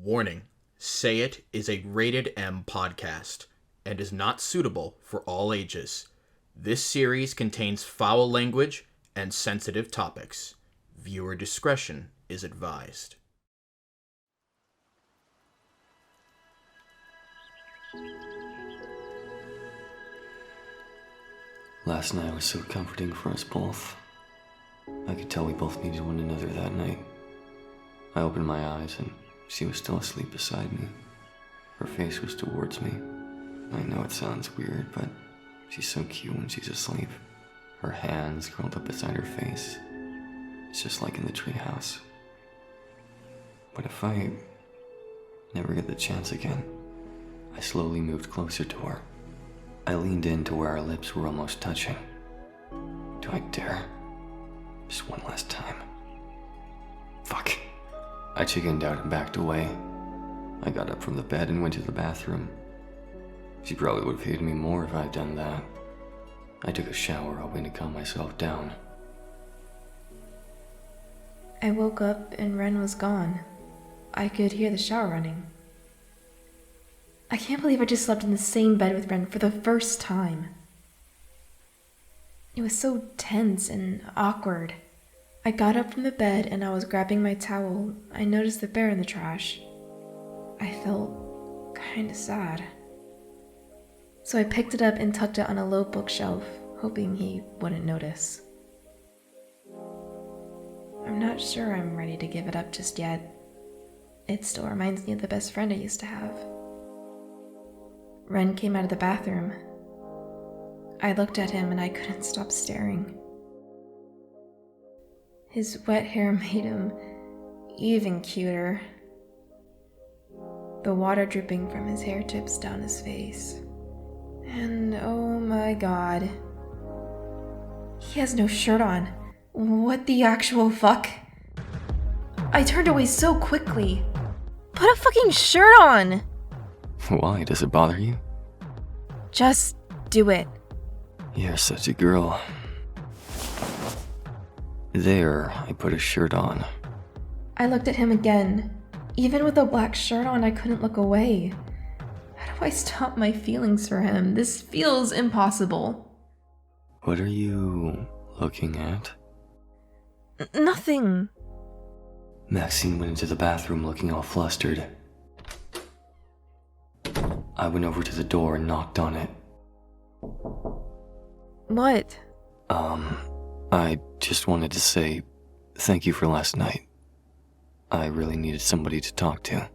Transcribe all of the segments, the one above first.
Warning, Say It is a rated M podcast and is not suitable for all ages. This series contains foul language and sensitive topics. Viewer discretion is advised. Last night was so comforting for us both. I could tell we both needed one another that night. I opened my eyes and she was still asleep beside me. Her face was towards me. I know it sounds weird, but she's so cute when she's asleep. Her hands curled up beside her face. It's just like in the treehouse. But if I never get the chance again, I slowly moved closer to her. I leaned in to where our lips were almost touching. Do I dare? Just one last time. Fuck. I chickened out and backed away. I got up from the bed and went to the bathroom. She probably would have hated me more if I had done that. I took a shower, hoping to calm myself down. I woke up and Ren was gone. I could hear the shower running. I can't believe I just slept in the same bed with Ren for the first time. It was so tense and awkward. I got up from the bed and I was grabbing my towel. I noticed the bear in the trash. I felt kinda sad. So I picked it up and tucked it on a low bookshelf, hoping he wouldn't notice. I'm not sure I'm ready to give it up just yet. It still reminds me of the best friend I used to have. Ren came out of the bathroom. I looked at him and I couldn't stop staring. His wet hair made him even cuter. The water dripping from his hair tips down his face. And oh my god. He has no shirt on. What the actual fuck? I turned away so quickly. Put a fucking shirt on! Why? Does it bother you? Just do it. You're such a girl. There, I put a shirt on. I looked at him again. Even with a black shirt on, I couldn't look away. How do I stop my feelings for him? This feels impossible. What are you looking at? Nothing. Maxine went into the bathroom looking all flustered. I went over to the door and knocked on it. What? I just wanted to say thank you for last night. I really needed somebody to talk to.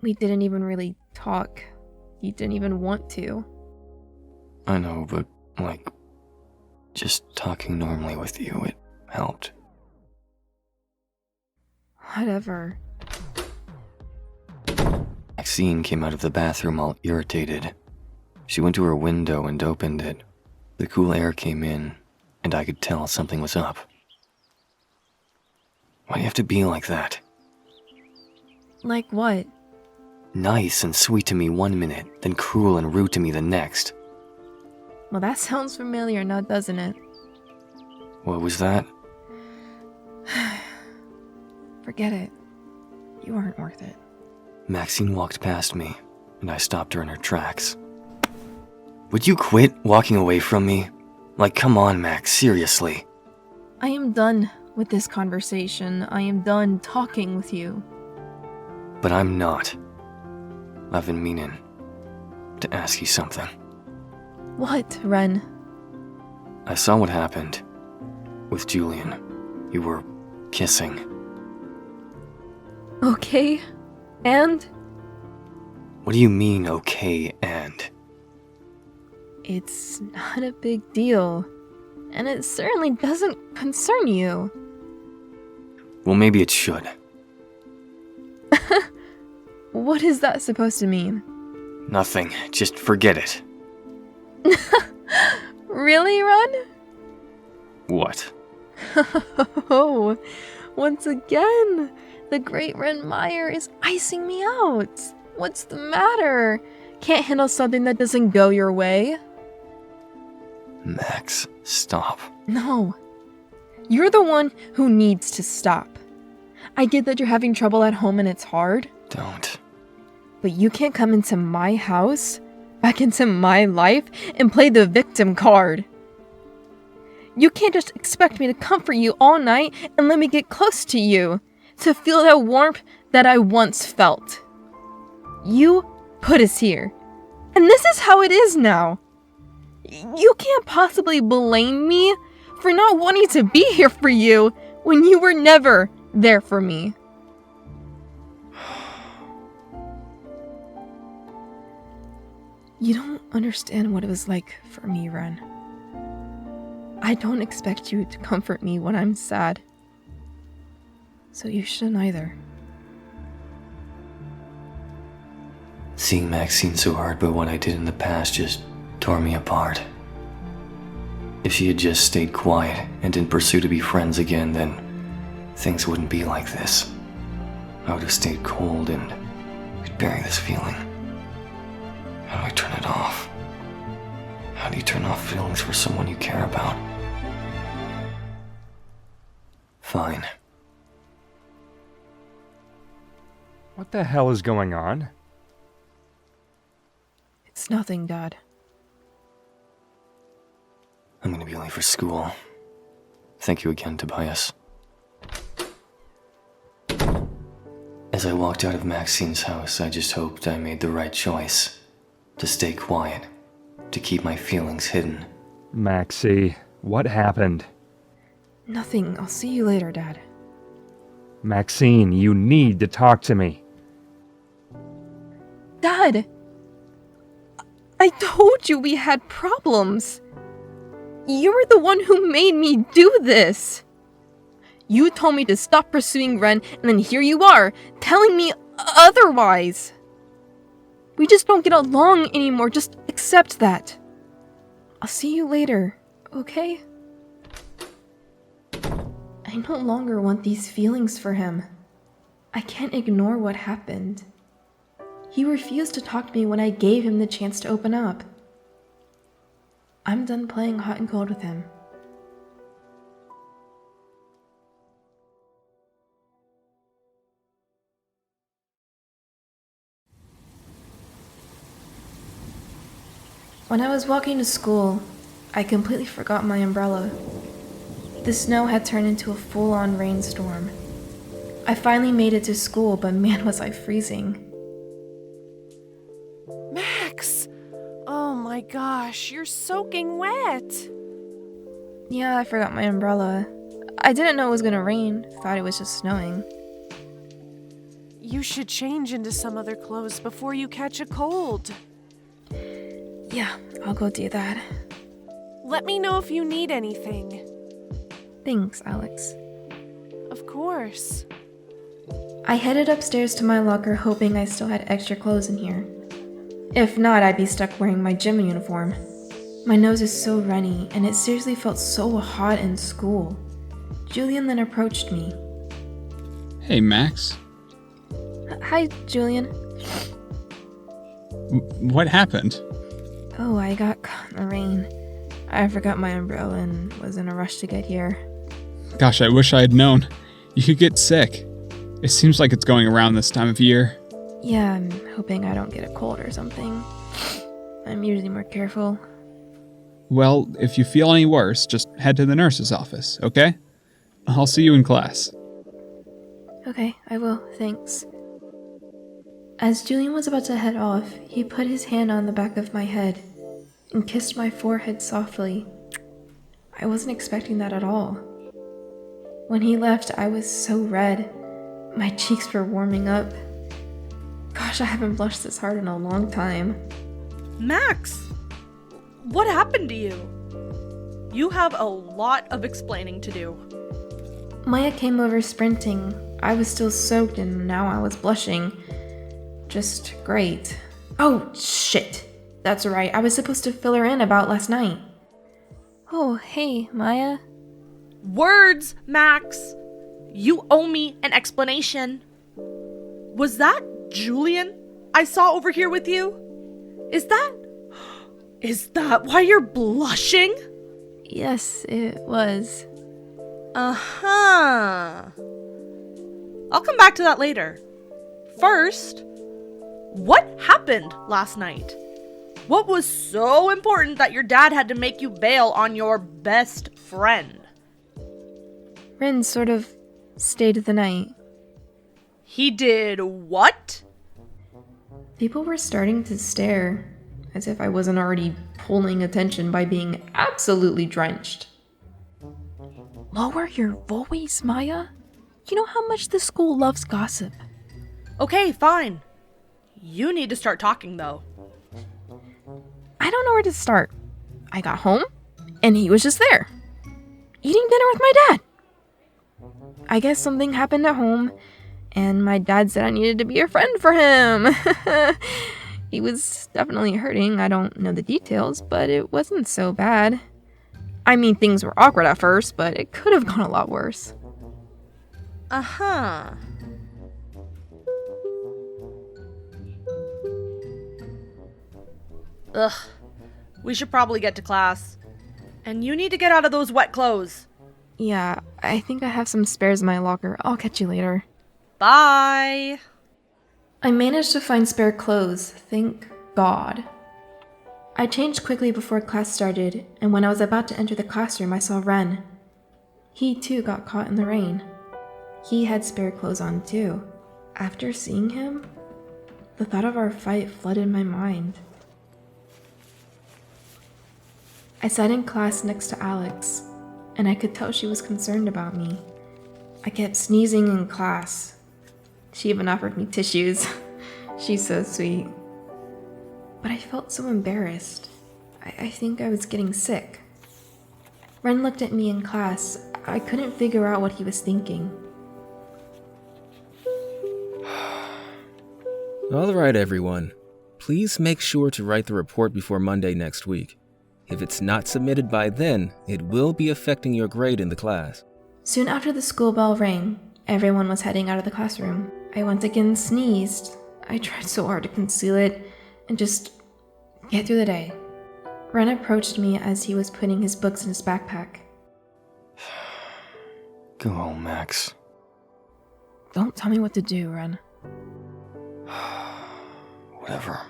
We didn't even really talk. You didn't even want to. I know, but, just talking normally with you, it helped. Whatever. Maxine came out of the bathroom all irritated. She went to her window and opened it. The cool air came in, and I could tell something was up. Why do you have to be like that? Like what? Nice and sweet to me one minute, then cruel and rude to me the next. Well, that sounds familiar now, doesn't it? What was that? Forget it. You aren't worth it. Maxine walked past me, and I stopped her in her tracks. Would you quit walking away from me? Come on, Max, seriously. I am done with this conversation. I am done talking with you. But I'm not. I've been meaning to ask you something. What, Ren? I saw what happened with Julian. You were kissing. Okay, and? What do you mean, okay, and? It's not a big deal, and it certainly doesn't concern you. Well, maybe it should. What is that supposed to mean? Nothing, just forget it. Really, Ren? What? Oh, once again, the great Ren Meyer is icing me out. What's the matter? Can't handle something that doesn't go your way? Max, stop. No. You're the one who needs to stop. I get that you're having trouble at home and it's hard. Don't. But you can't come into my house, back into my life, and play the victim card. You can't just expect me to comfort you all night and let me get close to you, to feel that warmth that I once felt. You put us here, and this is how it is now. You can't possibly blame me for not wanting to be here for you when you were never there for me. You don't understand what it was like for me, Ren. I don't expect you to comfort me when I'm sad. So you shouldn't either. Seeing Maxine so hurt by what I did in the past just tore me apart. If she had just stayed quiet and didn't pursue to be friends again, then things wouldn't be like this. I would have stayed cold and could bury this feeling. How do I turn it off? How do you turn off feelings for someone you care about? Fine. What the hell is going on? It's nothing, Dad. I'm gonna be late for school. Thank you again, Tobias. As I walked out of Maxine's house, I just hoped I made the right choice. To stay quiet. To keep my feelings hidden. Maxie, what happened? Nothing. I'll see you later, Dad. Maxine, you need to talk to me. Dad! I told you we had problems. You were the one who made me do this. You told me to stop pursuing Ren, and then here you are, telling me otherwise. We just don't get along anymore. Just accept that. I'll see you later, okay? I no longer want these feelings for him. I can't ignore what happened. He refused to talk to me when I gave him the chance to open up. I'm done playing hot and cold with him. When I was walking to school, I completely forgot my umbrella. The snow had turned into a full-on rainstorm. I finally made it to school, but man was I freezing. Max! Oh my gosh, you're soaking wet! Yeah, I forgot my umbrella. I didn't know it was gonna rain, thought it was just snowing. You should change into some other clothes before you catch a cold. Yeah, I'll go do that. Let me know if you need anything. Thanks, Alex. Of course. I headed upstairs to my locker hoping I still had extra clothes in here. If not, I'd be stuck wearing my gym uniform. My nose is so runny, and it seriously felt so hot in school. Julian then approached me. Hey, Max. Hi, Julian. What happened? Oh, I got caught in the rain. I forgot my umbrella and was in a rush to get here. Gosh, I wish I had known. You could get sick. It seems like it's going around this time of year. Yeah, I'm hoping I don't get a cold or something. I'm usually more careful. Well, if you feel any worse, just head to the nurse's office, okay? I'll see you in class. Okay, I will, thanks. As Julian was about to head off, he put his hand on the back of my head and kissed my forehead softly. I wasn't expecting that at all. When he left, I was so red. My cheeks were warming up. Gosh, I haven't blushed this hard in a long time. Max! What happened to you? You have a lot of explaining to do. Maya came over sprinting. I was still soaked and now I was blushing. Just great. Oh, shit. That's right, I was supposed to fill her in about last night. Oh, hey, Maya. Words, Max! You owe me an explanation. Was that Julian I saw over here with you? Is that why you're blushing? Yes, it was. Uh-huh. I'll come back to that later. First, what happened last night? What was so important that your dad had to make you bail on your best friend? Ren sort of stayed the night. He did what? People were starting to stare, as if I wasn't already pulling attention by being absolutely drenched. Lower your voice, Maya. You know how much the school loves gossip. Okay, fine. You need to start talking, though. I don't know where to start. I got home, and he was just there, eating dinner with my dad. I guess something happened at home, and my dad said I needed to be a friend for him. He was definitely hurting. I don't know the details, but it wasn't so bad. I mean, things were awkward at first, but it could have gone a lot worse. Uh-huh. Ugh. We should probably get to class. And you need to get out of those wet clothes. Yeah, I think I have some spares in my locker. I'll catch you later. Bye. I managed to find spare clothes, thank God. I changed quickly before class started, and when I was about to enter the classroom, I saw Ren. He too got caught in the rain. He had spare clothes on too. After seeing him, the thought of our fight flooded my mind. I sat in class next to Alex, and I could tell she was concerned about me. I kept sneezing in class. She even offered me tissues. She's so sweet. But I felt so embarrassed. I think I was getting sick. Ren looked at me in class. I couldn't figure out what he was thinking. All right, everyone. Please make sure to write the report before Monday next week. If it's not submitted by then, it will be affecting your grade in the class. Soon after the school bell rang, everyone was heading out of the classroom. I once again sneezed. I tried so hard to conceal it and just get through the day. Ren approached me as he was putting his books in his backpack. Go home, Max. Don't tell me what to do, Ren. Whatever.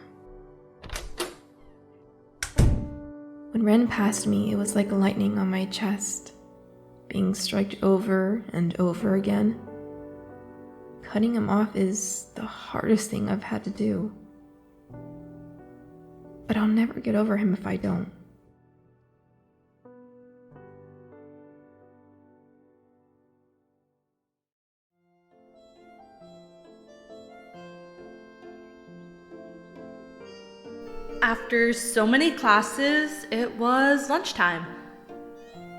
When Ren passed me, it was like lightning on my chest, being struck over and over again. Cutting him off is the hardest thing I've had to do. But I'll never get over him if I don't. After so many classes, it was lunchtime.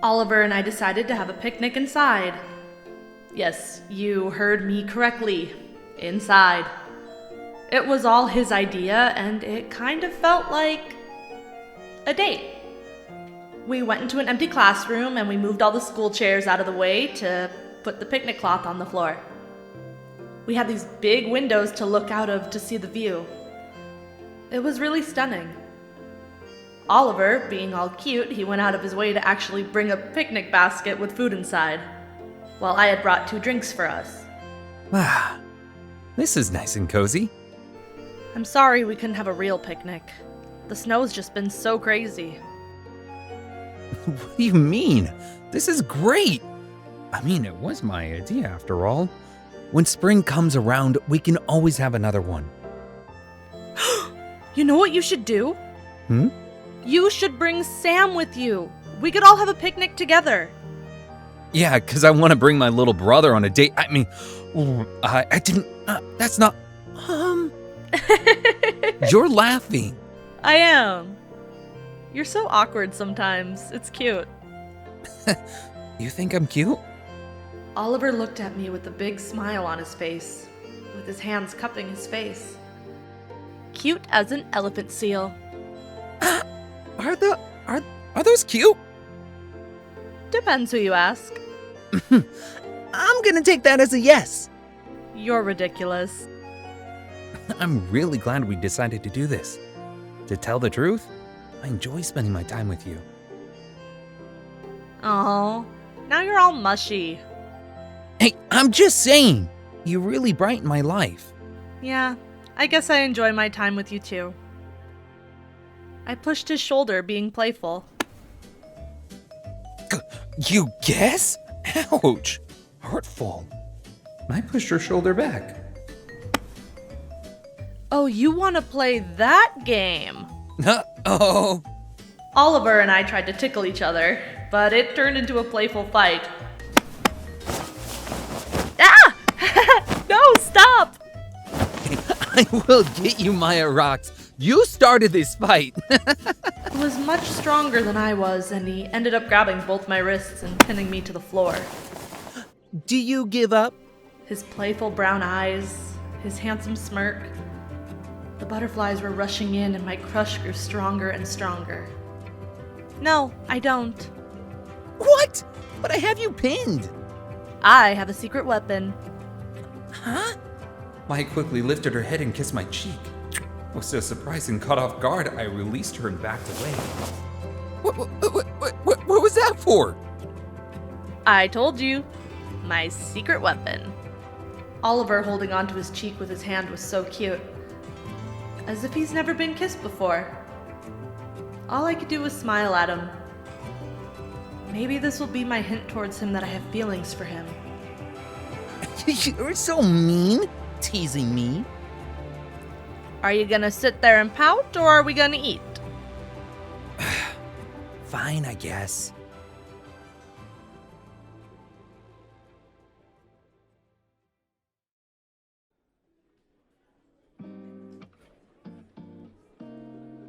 Oliver and I decided to have a picnic inside. Yes, you heard me correctly. Inside. It was all his idea, and it kind of felt like a date. We went into an empty classroom, and we moved all the school chairs out of the way to put the picnic cloth on the floor. We had these big windows to look out of to see the view. It was really stunning. Oliver, being all cute, he went out of his way to actually bring a picnic basket with food inside, while I had brought 2 drinks for us. Ah, this is nice and cozy. I'm sorry we couldn't have a real picnic. The snow's just been so crazy. What do you mean? This is great. I mean, it was my idea after all. When spring comes around, we can always have another one. You know what you should do? Hmm? You should bring Sam with you. We could all have a picnic together. Yeah, because I want to bring my little brother on a date. I mean, I didn't, that's not, You're laughing. I am. You're so awkward sometimes. It's cute. You think I'm cute? Oliver looked at me with a big smile on his face, with his hands cupping his face. Cute as an elephant seal. Are those cute? Depends who you ask. I'm gonna take that as a yes. You're ridiculous. I'm really glad we decided to do this. To tell the truth, I enjoy spending my time with you. Oh, now you're all mushy. Hey, I'm just saying, you really brighten my life. Yeah, I guess I enjoy my time with you too. I pushed his shoulder, being playful. You guess? Ouch! Hurtful. I pushed her shoulder back. Oh, you want to play that game? Uh-oh. Oliver and I tried to tickle each other, but it turned into a playful fight. Ah! No, stop! I will get you, Maya Rocks. You started this fight. He was much stronger than I was, and he ended up grabbing both my wrists and pinning me to the floor. Do you give up? His playful brown eyes, his handsome smirk. The butterflies were rushing in, and my crush grew stronger and stronger. No, I don't. What? But I have you pinned. I have a secret weapon. Huh? Maya quickly lifted her head and kissed my cheek. I was so surprised and caught off guard, I released her and backed away. What was that for? I told you. My secret weapon. Oliver holding onto his cheek with his hand was so cute. As if he's never been kissed before. All I could do was smile at him. Maybe this will be my hint towards him that I have feelings for him. You're so mean, teasing me. Are you gonna sit there and pout, or are we gonna eat? Fine, I guess.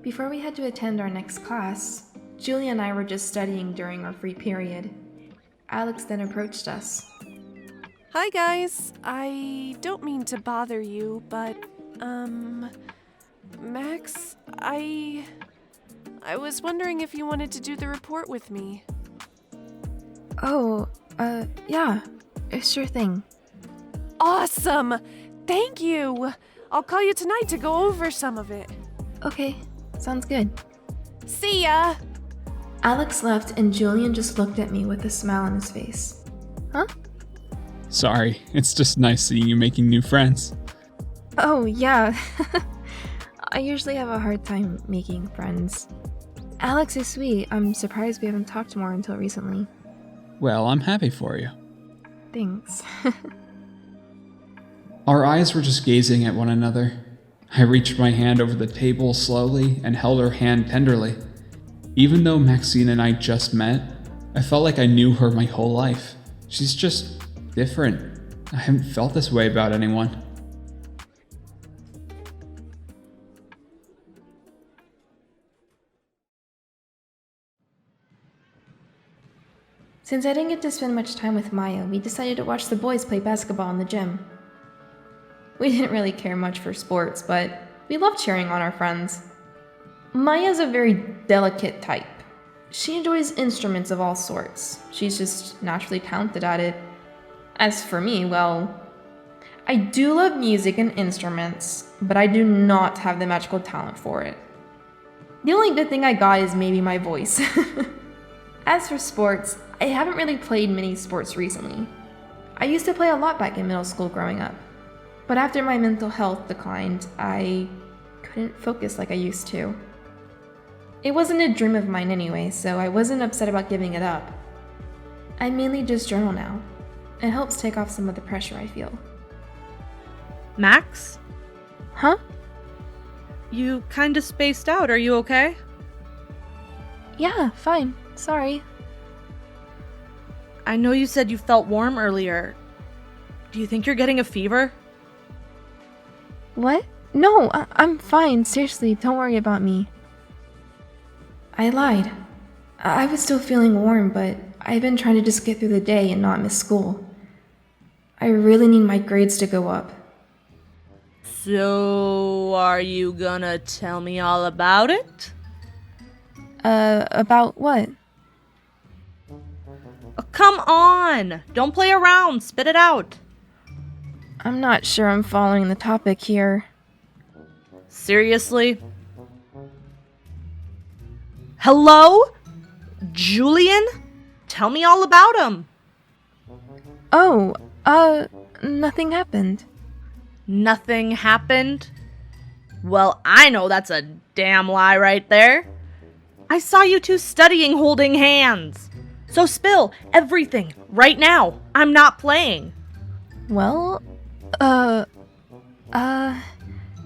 Before we had to attend our next class, Julia and I were just studying during our free period. Alex then approached us. Hi guys, I don't mean to bother you, but, Max, I was wondering if you wanted to do the report with me. Oh, yeah, sure thing. Awesome! Thank you! I'll call you tonight to go over some of it. Okay, sounds good. See ya! Alex left and Julian just looked at me with a smile on his face. Huh? Sorry, it's just nice seeing you making new friends. Oh, yeah. I usually have a hard time making friends. Alex is sweet. I'm surprised we haven't talked more until recently. Well, I'm happy for you. Thanks. Our eyes were just gazing at one another. I reached my hand over the table slowly and held her hand tenderly. Even though Maxine and I just met, I felt like I knew her my whole life. She's just different. I haven't felt this way about anyone. Since I didn't get to spend much time with Maya, we decided to watch the boys play basketball in the gym. We didn't really care much for sports, but we loved cheering on our friends. Maya's a very delicate type. She enjoys instruments of all sorts. She's just naturally talented at it. As for me, well, I do love music and instruments, but I do not have the magical talent for it. The only good thing I got is maybe my voice. As for sports, I haven't really played many sports recently. I used to play a lot back in middle school growing up, but after my mental health declined, I couldn't focus like I used to. It wasn't a dream of mine anyway, so I wasn't upset about giving it up. I mainly just journal now. It helps take off some of the pressure I feel. Max? Huh? You kinda spaced out, are you okay? Yeah, fine. Sorry. I know you said you felt warm earlier. Do you think you're getting a fever? What? No, I'm fine. Seriously, don't worry about me. I lied. I was still feeling warm, but I've been trying to just get through the day and not miss school. I really need my grades to go up. So, are you gonna tell me all about it? About what? Oh, come on! Don't play around! Spit it out! I'm not sure I'm following the topic here. Seriously? Hello? Julian? Tell me all about him! Oh, nothing happened. Nothing happened? Well, I know that's a damn lie right there. I saw you two studying holding hands. So spill everything right now. I'm not playing. Well,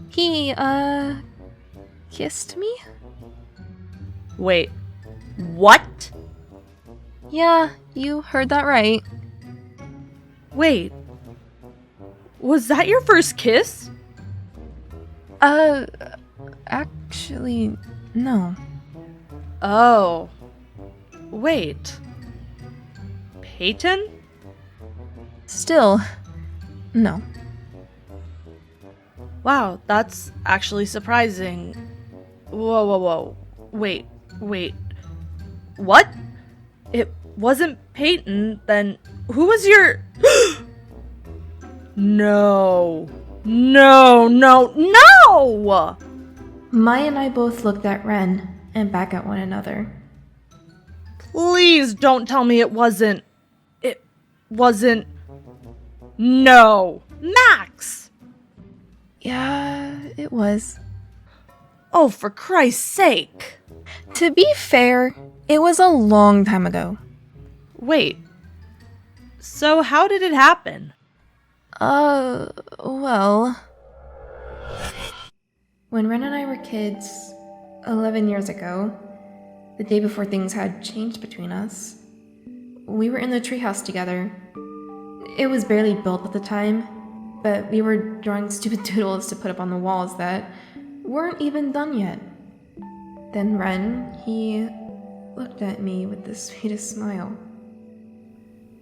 he, kissed me? Wait, what? Yeah, you heard that right. Wait, was that your first kiss? Actually, no. Oh, wait. Peyton? Still, no. Wow, that's actually surprising. Whoa. Wait. What? It wasn't Peyton, then who was your... No. Maya and I both looked at Ren and back at one another. Please don't tell me it wasn't... It wasn't... No. Max! Yeah, it was. Oh, for Christ's sake. To be fair, it was a long time ago. Wait. So how did it happen? Well... When Ren and I were kids, 11 years ago, the day before things had changed between us, we were in the treehouse together. It was barely built at the time, but we were drawing stupid doodles to put up on the walls that weren't even done yet. Then Ren, he looked at me with the sweetest smile.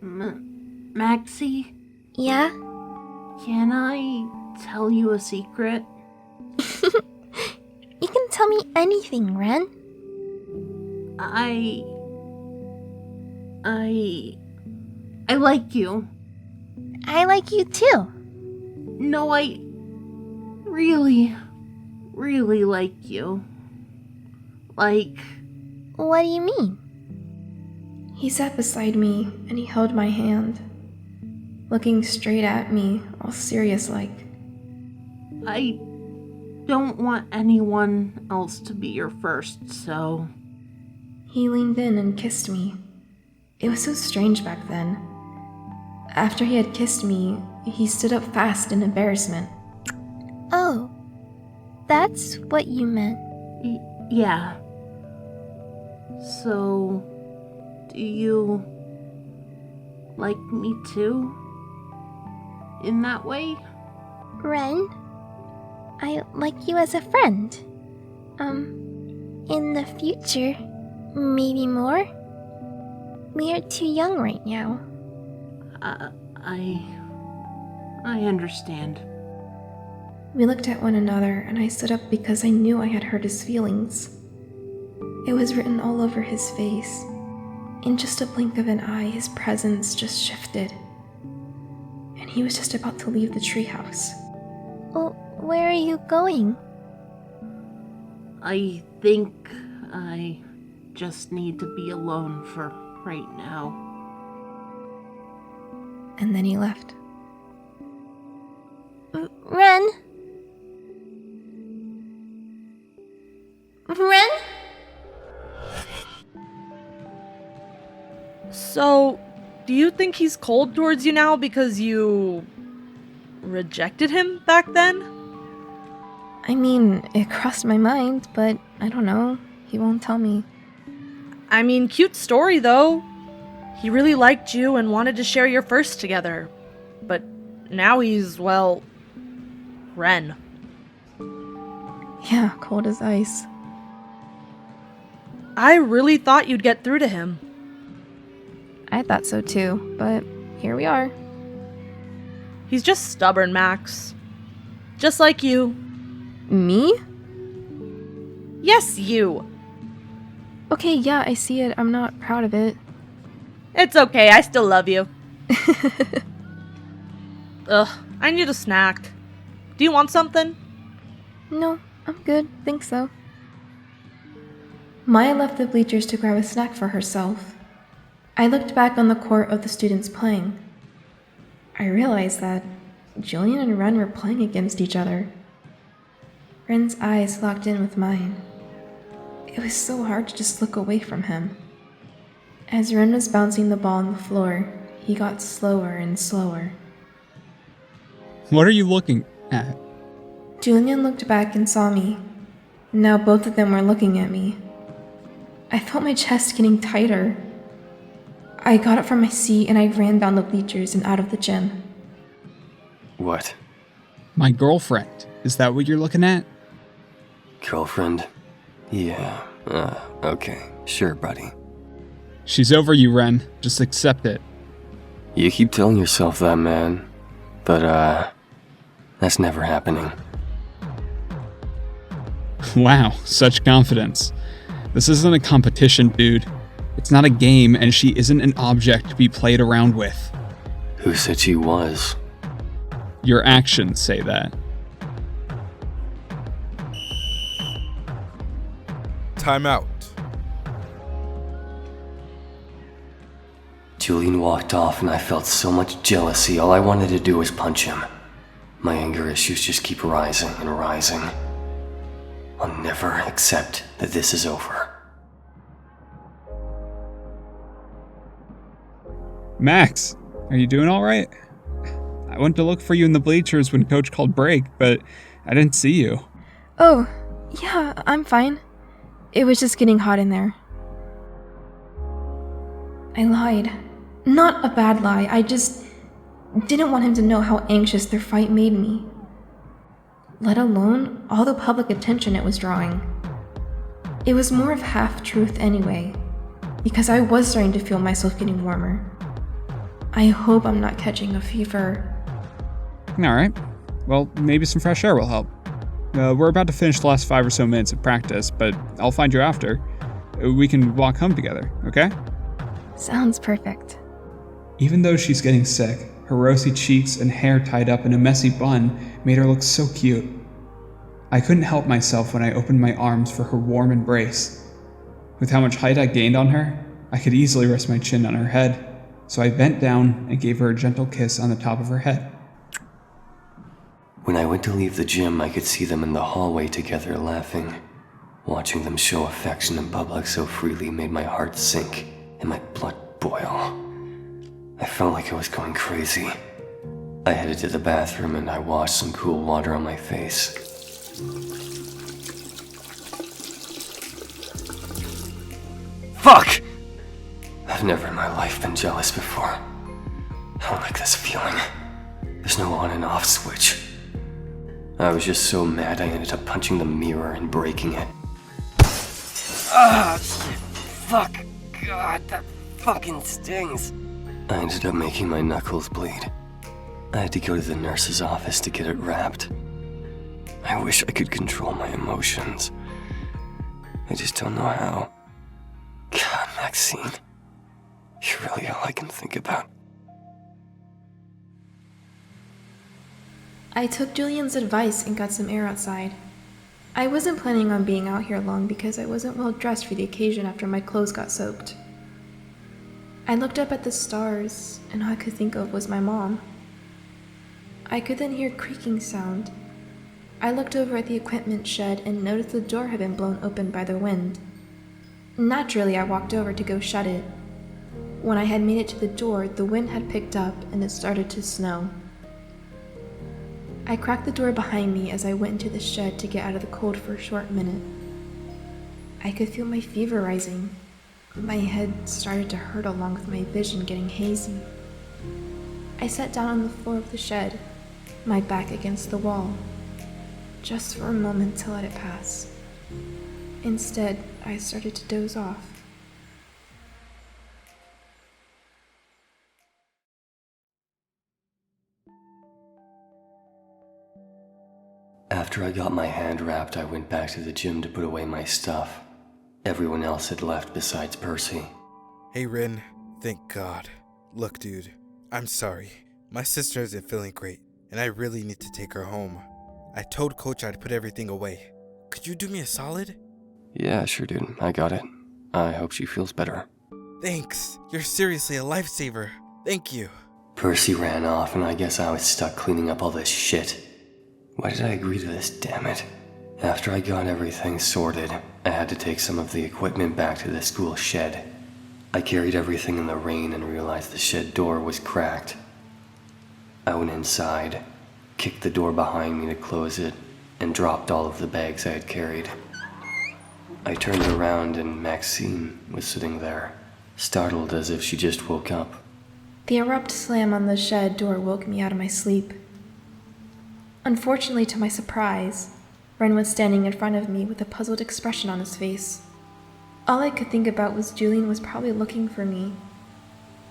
Maxie? Yeah? Can I tell you a secret? You can tell me anything, Ren. I like you. I like you too. No, I really like you. Like... What do you mean? He sat beside me and he held my hand, looking straight at me, all serious-like. I don't want anyone else to be your first, so... He leaned in and kissed me. It was so strange back then. After he had kissed me, he stood up fast in embarrassment. Oh, that's what you meant. Yeah. So, do you like me too? In that way? Ren, I like you as a friend. In the future, maybe more? We are too young right now. I understand. We looked at one another, and I stood up because I knew I had hurt his feelings. It was written all over his face. In just a blink of an eye, his presence just shifted. And he was just about to leave the treehouse. Well, where are you going? I think I just need to be alone for right now. And then he left. Ren? Ren? So, do you think he's cold towards you now because you rejected him back then? I mean, it crossed my mind, but I don't know. He won't tell me. I mean, cute story though. He really liked you and wanted to share your first together. But now he's, well, Ren. Yeah, cold as ice. I really thought you'd get through to him. I thought so too, but here we are. He's just stubborn, Max. Just like you. Me? Yes, you. Okay, yeah, I see it. I'm not proud of it. It's okay, I still love you. Ugh, I need a snack. Do you want something? No, I'm good. Think so. Maya left the bleachers to grab a snack for herself. I looked back on the court of the students playing. I realized that Julian and Ren were playing against each other. Ren's eyes locked in with mine. It was so hard to just look away from him. As Ren was bouncing the ball on the floor, he got slower and slower. What are you looking at? Julian looked back and saw me. Now both of them were looking at me. I felt my chest getting tighter. I got up from my seat and I ran down the bleachers and out of the gym. What? My girlfriend. Is that what you're looking at? Girlfriend? Yeah. Okay. Sure, buddy. She's over you, Ren. Just accept it. You keep telling yourself that, man. But, that's never happening. Wow, such confidence. This isn't a competition, dude. It's not a game, and she isn't an object to be played around with. Who said she was? Your actions say that. Time out. Julian walked off and I felt so much jealousy, all I wanted to do was punch him. My anger issues just keep rising and rising. I'll never accept that this is over. Max, are you doing all right? I went to look for you in the bleachers when Coach called break, but I didn't see you. Oh, yeah, I'm fine. It was just getting hot in there. I lied. Not a bad lie, I just didn't want him to know how anxious their fight made me. Let alone all the public attention it was drawing. It was more of half-truth anyway, because I was starting to feel myself getting warmer. I hope I'm not catching a fever. Alright. Well, maybe some fresh air will help. We're about to finish the last 5 or so minutes of practice, but I'll find you after. We can walk home together, okay? Sounds perfect. Even though she's getting sick, her rosy cheeks and hair tied up in a messy bun made her look so cute. I couldn't help myself when I opened my arms for her warm embrace. With how much height I gained on her, I could easily rest my chin on her head, so I bent down and gave her a gentle kiss on the top of her head. When I went to leave the gym, I could see them in the hallway together laughing. Watching them show affection in public so freely made my heart sink and my blood boil. I felt like I was going crazy. I headed to the bathroom and I washed some cool water on my face. Fuck! I've never in my life been jealous before. I don't like this feeling. There's no on and off switch. I was just so mad I ended up punching the mirror and breaking it. Ah, fuck. God, that fucking stings. I ended up making my knuckles bleed. I had to go to the nurse's office to get it wrapped. I wish I could control my emotions. I just don't know how. God, Maxine. You're really all I can think about. I took Julian's advice and got some air outside. I wasn't planning on being out here long because I wasn't well dressed for the occasion after my clothes got soaked. I looked up at the stars, and all I could think of was my mom. I could then hear creaking sound. I looked over at the equipment shed and noticed the door had been blown open by the wind. Naturally, I walked over to go shut it. When I had made it to the door, the wind had picked up and it started to snow. I cracked the door behind me as I went into the shed to get out of the cold for a short minute. I could feel my fever rising. My head started to hurt along with my vision getting hazy. I sat down on the floor of the shed, my back against the wall, just for a moment to let it pass. Instead, I started to doze off. After I got my hand wrapped, I went back to the gym to put away my stuff. Everyone else had left besides Percy. Hey, Rin. Thank God. Look, dude, I'm sorry. My sister isn't feeling great, and I really need to take her home. I told Coach I'd put everything away. Could you do me a solid? Yeah, sure, dude. I got it. I hope she feels better. Thanks. You're seriously a lifesaver. Thank you. Percy ran off, and I guess I was stuck cleaning up all this shit. Why did I agree to this, damn it? After I got everything sorted, I had to take some of the equipment back to the school shed. I carried everything in the rain and realized the shed door was cracked. I went inside, kicked the door behind me to close it, and dropped all of the bags I had carried. I turned around and Maxine was sitting there, startled as if she just woke up. The abrupt slam on the shed door woke me out of my sleep. Unfortunately, to my surprise, Ren was standing in front of me with a puzzled expression on his face. All I could think about was Julian was probably looking for me,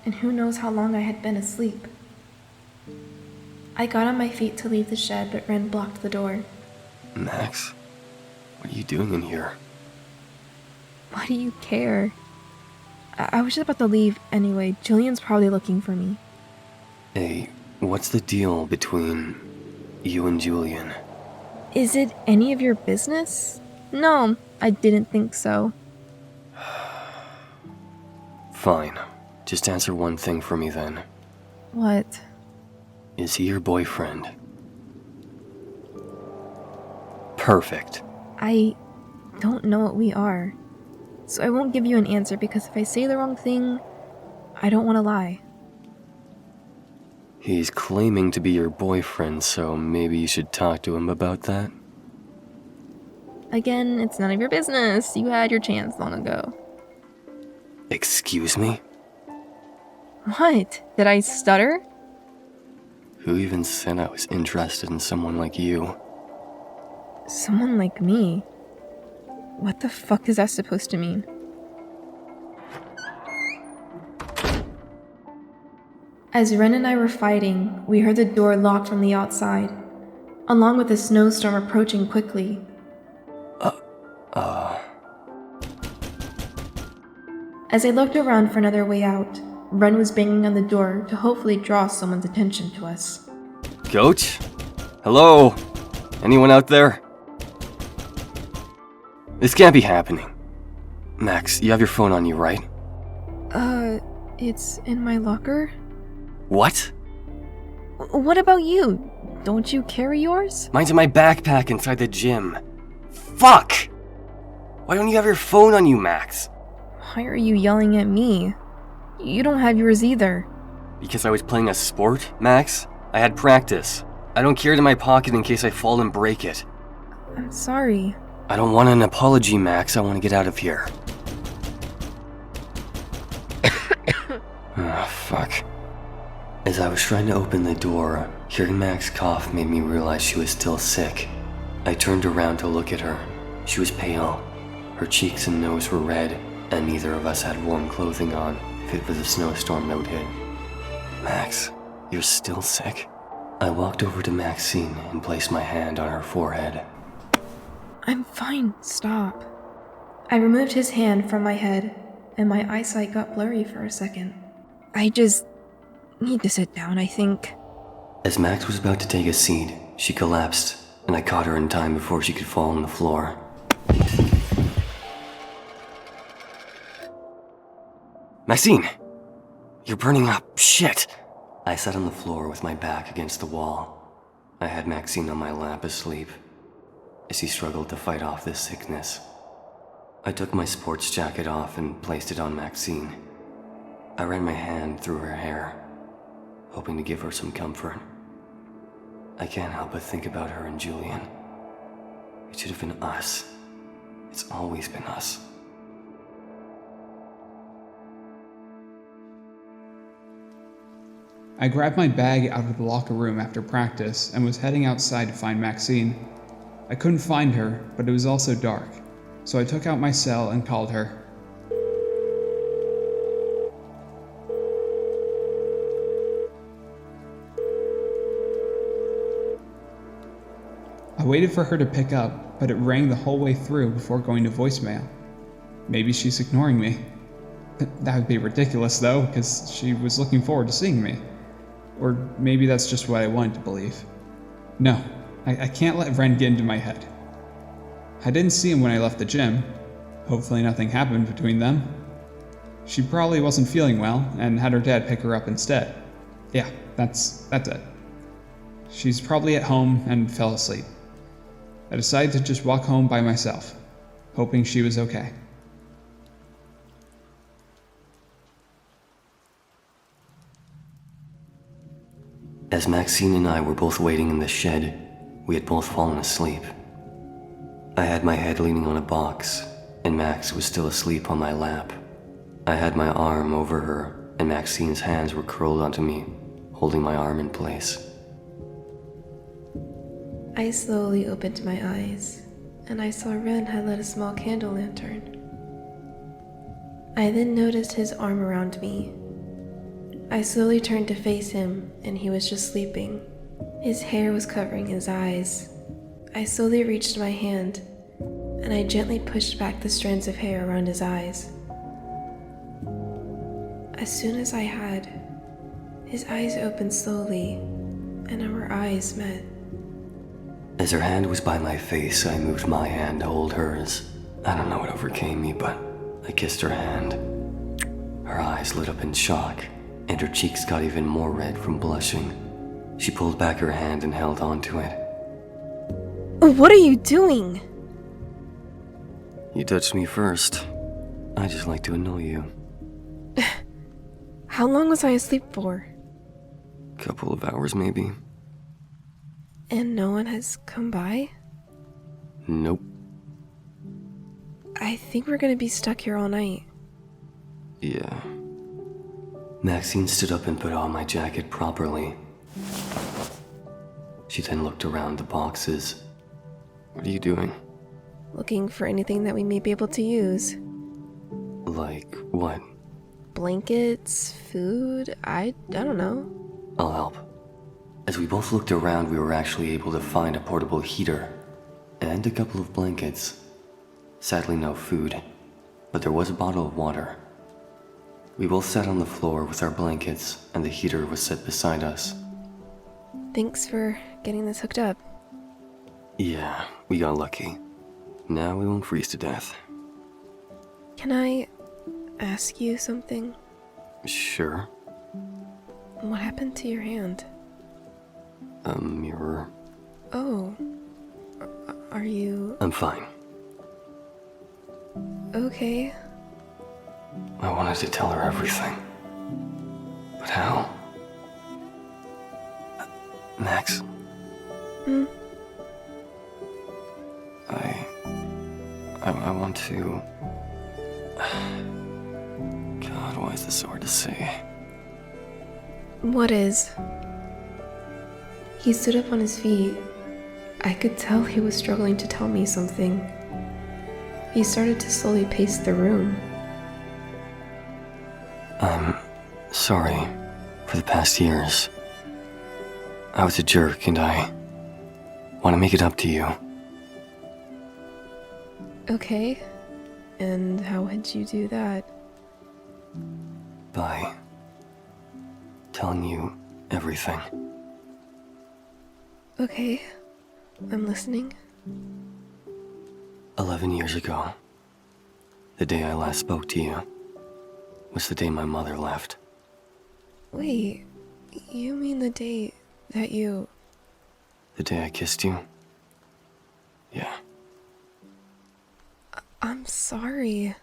and who knows how long I had been asleep. I got on my feet to leave the shed, but Ren blocked the door. Max, what are you doing in here? Why do you care? I was just about to leave anyway. Julian's probably looking for me. Hey, what's the deal between you and Julian? Is it any of your business? No, I didn't think so. Fine. Just answer one thing for me then. What? Is he your boyfriend? Perfect. I don't know what we are. So I won't give you an answer because if I say the wrong thing, I don't want to lie. He's claiming to be your boyfriend, so maybe you should talk to him about that? Again, it's none of your business. You had your chance long ago. Excuse me? What? Did I stutter? Who even said I was interested in someone like you? Someone like me? What the fuck is that supposed to mean? As Ren and I were fighting, we heard the door lock from the outside, along with a snowstorm approaching quickly. As I looked around for another way out, Ren was banging on the door to hopefully draw someone's attention to us. Coach? Hello? Anyone out there? This can't be happening. Max, you have your phone on you, right? It's in my locker? What? What about you? Don't you carry yours? Mine's in my backpack inside the gym. Fuck! Why don't you have your phone on you, Max? Why are you yelling at me? You don't have yours either. Because I was playing a sport, Max? I had practice. I don't carry it in my pocket in case I fall and break it. I'm sorry. I don't want an apology, Max. I want to get out of here. Fuck. As I was trying to open the door, hearing Max cough made me realize she was still sick. I turned around to look at her. She was pale. Her cheeks and nose were red, and neither of us had warm clothing on, fit for the snowstorm that would hit. Max, you're still sick? I walked over to Maxine and placed my hand on her forehead. I'm fine, stop. I removed his hand from my head, and my eyesight got blurry for a second. I just need to sit down, I think. As Max was about to take a seat, she collapsed, and I caught her in time before she could fall on the floor. Maxine! You're burning up. Shit! I sat on the floor with my back against the wall. I had Maxine on my lap asleep, as he struggled to fight off this sickness. I took my sports jacket off and placed it on Maxine. I ran my hand through her hair, hoping to give her some comfort. I can't help but think about her and Julian. It should have been us. It's always been us. I grabbed my bag out of the locker room after practice and was heading outside to find Maxine. I couldn't find her, but it was also dark, so I took out my cell and called her. I waited for her to pick up, but it rang the whole way through before going to voicemail. Maybe she's ignoring me. That would be ridiculous though, because she was looking forward to seeing me. Or maybe that's just what I wanted to believe. No, I can't let Ren get into my head. I didn't see him when I left the gym. Hopefully nothing happened between them. She probably wasn't feeling well and had her dad pick her up instead. Yeah, that's it. She's probably at home and fell asleep. I decided to just walk home by myself, hoping she was okay. As Maxine and I were both waiting in the shed, we had both fallen asleep. I had my head leaning on a box, and Max was still asleep on my lap. I had my arm over her, and Maxine's hands were curled onto me, holding my arm in place. I slowly opened my eyes, and I saw Ren had lit a small candle lantern. I then noticed his arm around me. I slowly turned to face him, and he was just sleeping. His hair was covering his eyes. I slowly reached my hand, and I gently pushed back the strands of hair around his eyes. As soon as I had, his eyes opened slowly, and our eyes met. As her hand was by my face, I moved my hand to hold hers. I don't know what overcame me, but I kissed her hand. Her eyes lit up in shock, and her cheeks got even more red from blushing. She pulled back her hand and held onto it. What are you doing? You touched me first. I just like to annoy you. How long was I asleep for? Couple of hours, maybe. And no one has come by? Nope. I think we're gonna be stuck here all night. Yeah. Maxine stood up and put on my jacket properly. She then looked around the boxes. What are you doing? Looking for anything that we may be able to use. Like what? Blankets, food, I don't know. I'll help. As we both looked around, we were actually able to find a portable heater and a couple of blankets. Sadly, no food, but there was a bottle of water. We both sat on the floor with our blankets, and the heater was set beside us. Thanks for getting this hooked up. Yeah, we got lucky. Now we won't freeze to death. Can I ask you something? Sure. What happened to your hand? A mirror. Oh. Are you... I'm fine. Okay. I wanted to tell her everything. But how? Max? I want to... God, why is this so hard to say? What is? He stood up on his feet. I could tell he was struggling to tell me something. He started to slowly pace the room. I'm sorry for the past years. I was a jerk, and I want to make it up to you. Okay. And how would you do that? By telling you everything. Okay. I'm listening. 11 years ago, the day I last spoke to you, was the day my mother left. Wait, you mean the day that you... The day I kissed you? Yeah. I'm sorry.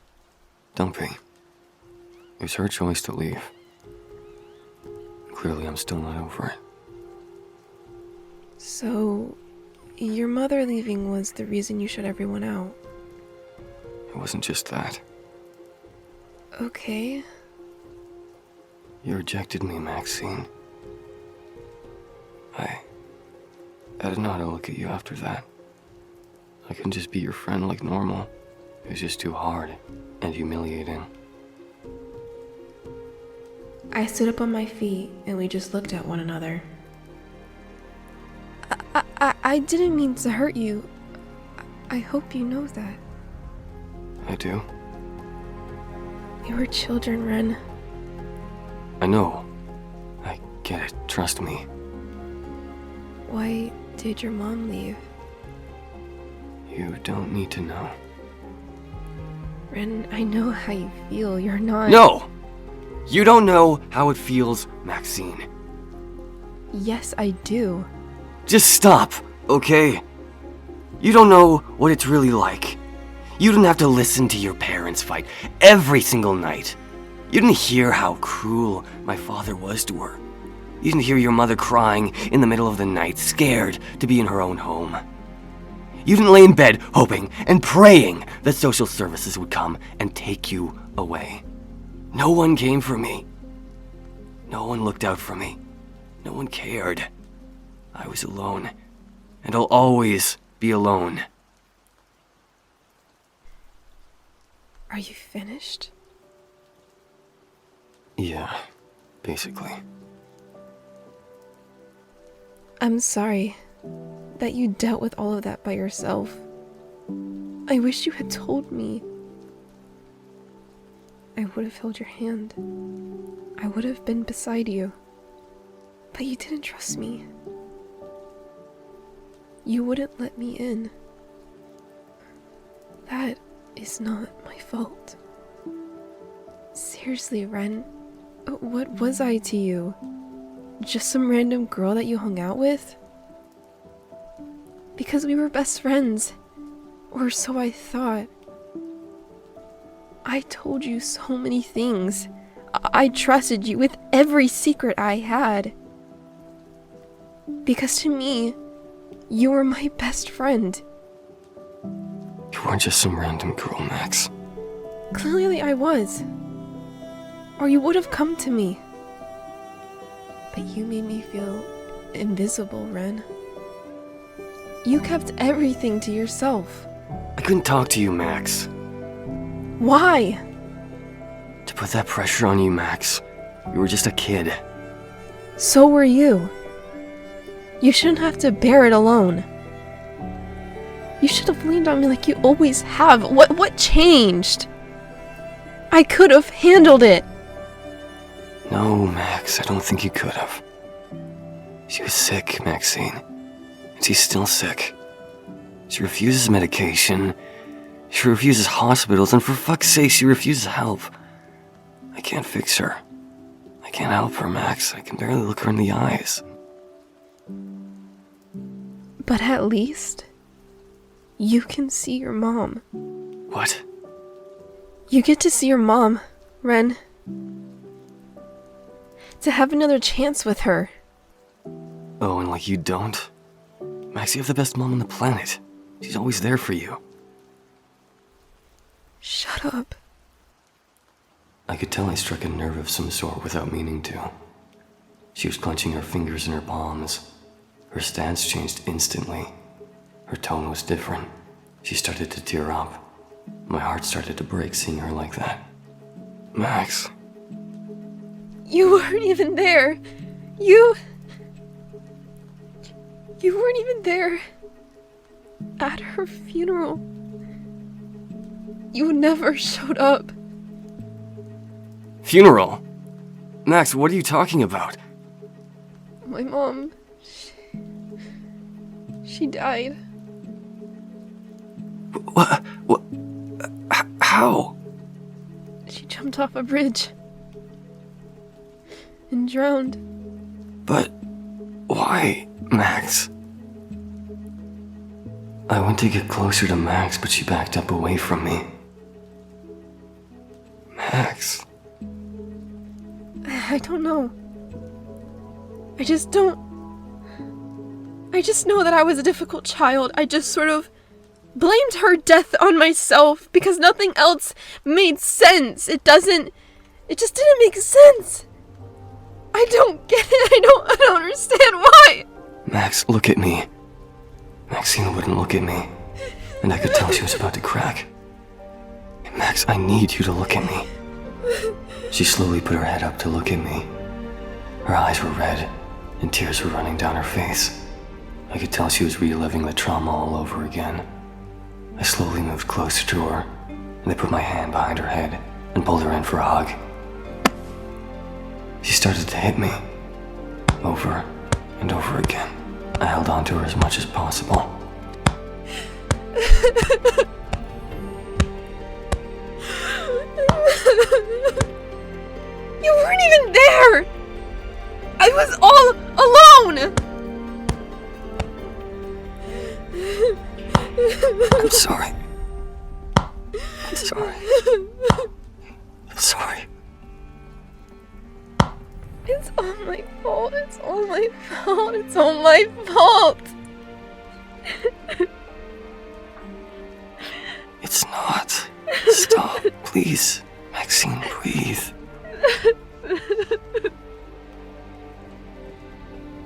Don't be. It was her choice to leave. Clearly, I'm still not over it. So, your mother leaving was the reason you shut everyone out? It wasn't just that. Okay. You rejected me, Maxine. I didn't know how to look at you after that. I couldn't just be your friend like normal. It was just too hard and humiliating. I stood up on my feet and we just looked at one another. I didn't mean to hurt you. I hope you know that. I do. You were children, Ren. I know. I get it. Trust me. Why did your mom leave? You don't need to know. Ren, I know how you feel. You're not... No! You don't know how it feels, Maxine. Yes, I do. Just stop, okay? You don't know what it's really like. You didn't have to listen to your parents fight every single night. You didn't hear how cruel my father was to her. You didn't hear your mother crying in the middle of the night, scared to be in her own home. You didn't lay in bed hoping and praying that social services would come and take you away. No one came for me. No one looked out for me. No one cared. I was alone, and I'll always be alone. Are you finished? Yeah, basically. I'm sorry that you dealt with all of that by yourself. I wish you had told me. I would have held your hand. I would have been beside you. But you didn't trust me. You wouldn't let me in. That is not my fault. Seriously, Ren, what was I to you? Just some random girl that you hung out with? Because we were best friends. Or so I thought. I told you so many things. I trusted you with every secret I had. Because to me, you were my best friend. You weren't just some random girl, Max. Clearly I was. Or you would have come to me. But you made me feel invisible, Ren. You kept everything to yourself. I couldn't talk to you, Max. Why? To put that pressure on you, Max. You were just a kid. So were you. You shouldn't have to bear it alone. You should have leaned on me like you always have. What changed? I could have handled it. No, Max, I don't think you could have. She was sick, Maxine. And she's still sick. She refuses medication. She refuses hospitals, and for fuck's sake, she refuses help. I can't fix her. I can't help her, Max. I can barely look her in the eyes. But at least, you can see your mom. What? You get to see your mom, Ren. To have another chance with her. Oh, and like you don't? Max, you have the best mom on the planet. She's always there for you. Shut up. I could tell I struck a nerve of some sort without meaning to. She was clenching her fingers in her palms. Her stance changed instantly. Her tone was different. She started to tear up. My heart started to break seeing her like that. Max. You weren't even there. You weren't even there. At her funeral. You never showed up. Funeral? Max, what are you talking about? My mom... She died. What? How? She jumped off a bridge. And drowned. But... why, Max? I went to get closer to Max, but she backed up away from me. Max. I don't know. I just know that I was a difficult child. I just sort of blamed her death on myself because nothing else made sense. It just didn't make sense. I don't get it. I don't understand why. Max, look at me. Maxine wouldn't look at me, and I could tell she was about to crack. Max, I need you to look at me. She slowly put her head up to look at me. Her eyes were red, and tears were running down her face. I could tell she was reliving the trauma all over again. I slowly moved closer to her, and I put my hand behind her head and pulled her in for a hug. She started to hit me, over and over again. I held on to her as much as possible. You weren't even there! I was all alone! I'm sorry. I'm sorry. I'm sorry. It's all my fault. It's all my fault. It's all my fault. It's not. Stop, please. Maxine, breathe.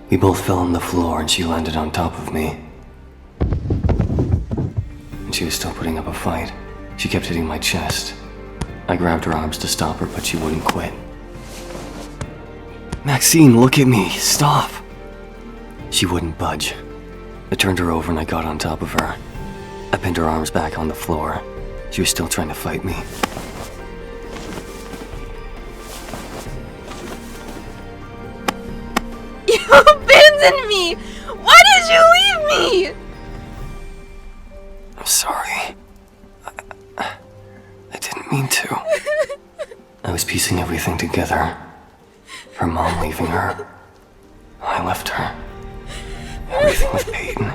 We both fell on the floor and she landed on top of me. And she was still putting up a fight. She kept hitting my chest. I grabbed her arms to stop her, but she wouldn't quit. Maxine, look at me. Stop. She wouldn't budge. I turned her over and I got on top of her. I pinned her arms back on the floor. She was still trying to fight me. You abandoned me! Why did you leave me? I'm sorry. I didn't mean to. I was piecing everything together. Her mom leaving her. I left her. Everything with Peyton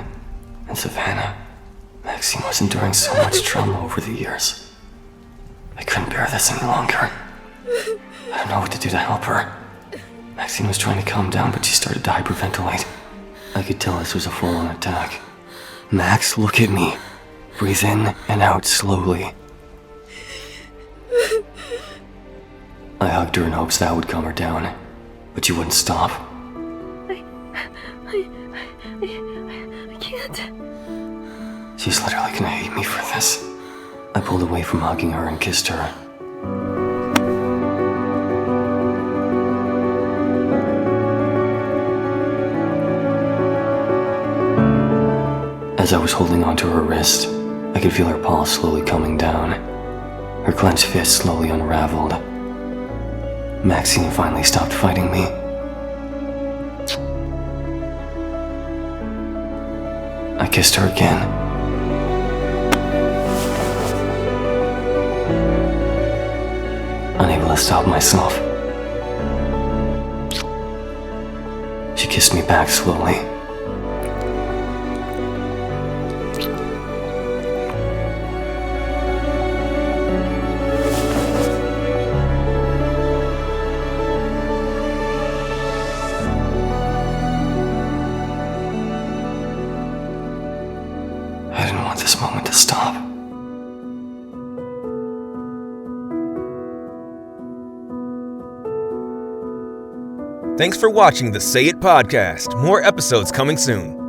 and Savannah. Maxine was enduring so much trauma over the years. I couldn't bear this any longer. I don't know what to do to help her. Maxine was trying to calm down, but she started to hyperventilate. I could tell this was a full-on attack. Max, look at me. Breathe in and out slowly. I hugged her in hopes that would calm her down, but she wouldn't stop. I can't. She's literally gonna hate me for this. I pulled away from hugging her and kissed her. As I was holding onto her wrist, I could feel her paw slowly coming down. Her clenched fist slowly unraveled. Maxine finally stopped fighting me. I kissed her again. Unable to stop myself. She kissed me back slowly. I didn't want this moment to stop. Thanks for watching the Say It podcast. More episodes coming soon.